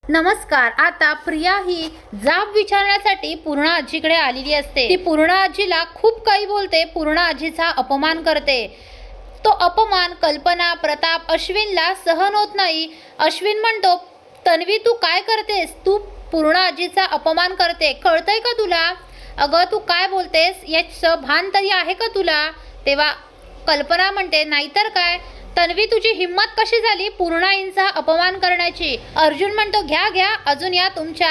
नमस्कार। आता प्रिया ही जाब विचारण्यासाठी पूर्णा आजीकडे आलेली असते। ती पूर्णा आजीला खूप काही बोलते, पूर्णा आजीचा अपमान करते। तो अपमान कल्पना, प्रताप, अश्विनला सहन होत नाही। अश्विन म्हणतो, तन्वी तू काय करतेस? तू पूर्णा आजीचा अपमान करते, कळतंय का तुला? अगं तू काय बोलतेस याचं भान तरी आहे का तुला? तेव्हा कल्पना म्हणते, नाहीतर काय, तन्वी तुझी हिम्मत कशी झाली पूर्णाईंचा अपमान करण्याची? अर्जुन म्हणतो, घ्या घ्या, अजून या तुमच्या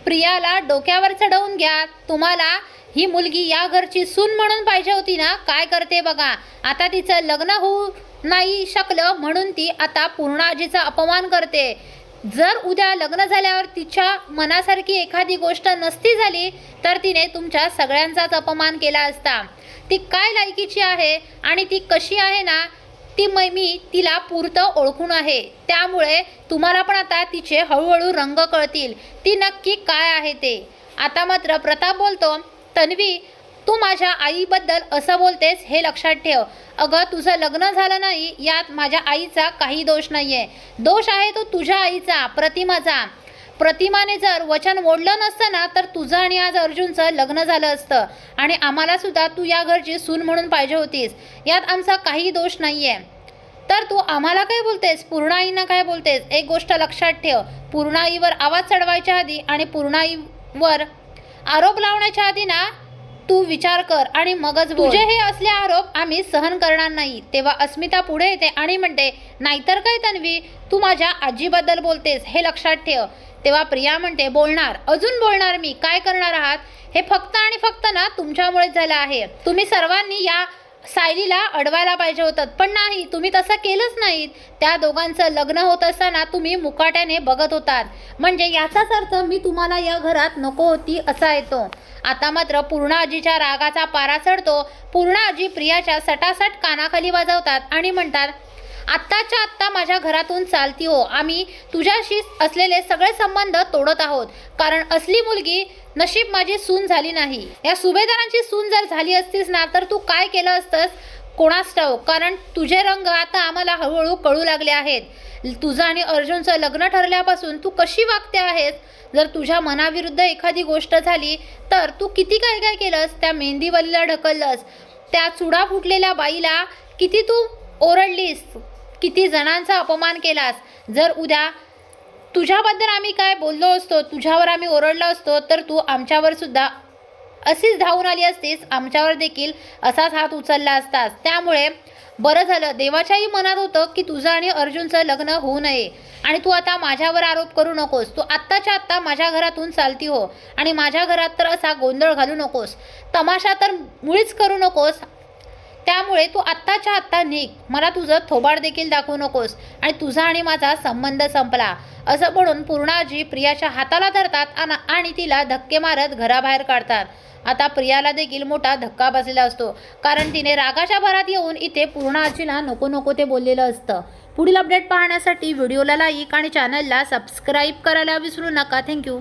प्रियाला डोक्यावर चढवून घ्या। तुम्हाला ही मुलगी या घरची सून म्हणून पाहिजे होती ना? काय करते बघा, आता तिचं लग्न होऊ नाही शकलं म्हणून ती आता पूर्णाजीचा अपमान करते। जर उद्या लग्न झाल्यावर तिच्या मनासारखी एखादी गोष्ट नसती झाली तर तिने तुमच्या सगळ्यांचाच अपमान केला असता। ती काय लायकीची आहे आणि ती कशी आहे ना, ती मी तिला पुरतं ओळखून आहे। त्यामुळे तुम्हाला पण आता तिचे हळूहळू रंग कळतील, ती नक्की काय आहे ते। आता मात्र प्रताप बोलतो, तन्वी तू माझ्या आईबद्दल असं बोलतेस हे लक्षात ठेव। अगं तुझं लग्न झालं नाही यात माझ्या आईचा काही दोष नाहीये, दोष आहे तो तुझ्या आईचा, प्रतिमाचा। प्रतिमाने जर वचन मोडलं नसतं ना तर तुझं आणि आज अर्जुनचं लग्न झालं असतं आणि आम्हाला सुद्धा तू या घरची सून म्हणून पाहिजे होतीस, यात आमचा काही दोष नाहीये। तर तू आम्हाला काय बोलतेस, पूर्णाईंना काय बोलतेस? एक गोष्ट लक्षात ठेव, पूर्णाईवर आवाज चढवायच्या आधी आणि पूर्णाईवर आरोप लावण्याच्या आधी ना तू विचार कर आणि मगच बोल। तुझे हे असले आरोप आम्ही सहन करणार नाही। तेव्हा अस्मिता पुढे येते आणि म्हणते, नाहीतर काय तन्वी, तू माझ्या आजीबद्दल बोलतेस हे लक्षात ठेव। तेव्हा प्रिया म्हणते, बोलणार, अजून बोलणार मी, काय करणार आहात? हे फक्त आणि फक्त ना तुमच्यामुळेच झालं आहे। तुम्ही सर्वांनी या सायलीला अडवायला पाहिजे होतं, पण नाही, तुम्ही तसं केलंच नाहीत। त्या दोघांचं लग्न होत असताना तुम्ही मुकाट्याने बघत होतात, म्हणजे याचाच अर्थ मी तुम्हाला या घरात नको होती असा येतो। आता मात्र पूर्णा आजीच्या रागाचा पारा चढतो। पूर्णा आजी प्रियाच्या सटासट कानाखाली वाजवतात आणि म्हणतात, आत्ताच्या आत्ता माझ्या घरातून चालती हो, आम्ही तुझ्याशी असलेले सगळे संबंध तोडत आहोत, कारण असली मुलगी नशीब माझी सून झाली नाही। या सुभेदारांची सून जर झाली असतीस ना तर तू काय केलं असतंस कोणास ठाऊक, कारण तुझे रंग आता आम्हाला हळूहळू कळू लागले आहेत। तुझं आणि अर्जुनचं लग्न ठरल्यापासून तू कशी वागते आहेस? जर तुझ्या मनाविरुद्ध एखादी गोष्ट झाली तर तू किती काय काय केलंस? त्या मेहंदीवलीला ढकललंस, त्या चुडा फुटलेल्या बाईला किती तू ओरडलीस, किती जणांचा अपमान केलास। जर उद्या तुझ्याबद्दल आम्ही काय बोललो असतो, तुझ्यावर आम्ही ओरडलो असतो तर तू आमच्यावर सुद्धा अशीच धावून आली असतीस, आमच्यावर देखील असाच हात उचलला असतास। त्यामुळे बरं झालं, देवाच्याही मनात होतं की तुझं आणि अर्जुनचं लग्न होऊ नये आणि तू आता माझ्यावर आरोप करू नकोस। तू आत्ताच्या आत्ता माझ्या घरातून चालती हो आणि माझ्या घरात तर असा गोंधळ घालू नकोस, तमाशा तर मुळीच करू नकोस। त्यामुळे तू आत्ताच्या आत्ता निघ, मला तुझं थोबाड देखील दाखवू नकोस आणि तुझा आणि माझा संबंध संपला। असं म्हणून पूर्णाजी प्रियाच्या हाताला धरतात आणि तिला धक्के मारत घराबाहेर काढतात। आता प्रियाला देखील मोठा धक्का बसलेला असतो, कारण तिने रागाच्या भरात येऊन इथे पूर्णाजीला नको नको ते बोललेलं असतं। पुढील अपडेट पाहण्यासाठी व्हिडिओला लाईक आणि चॅनलला सबस्क्राईब करायला विसरू नका। थँक्यू।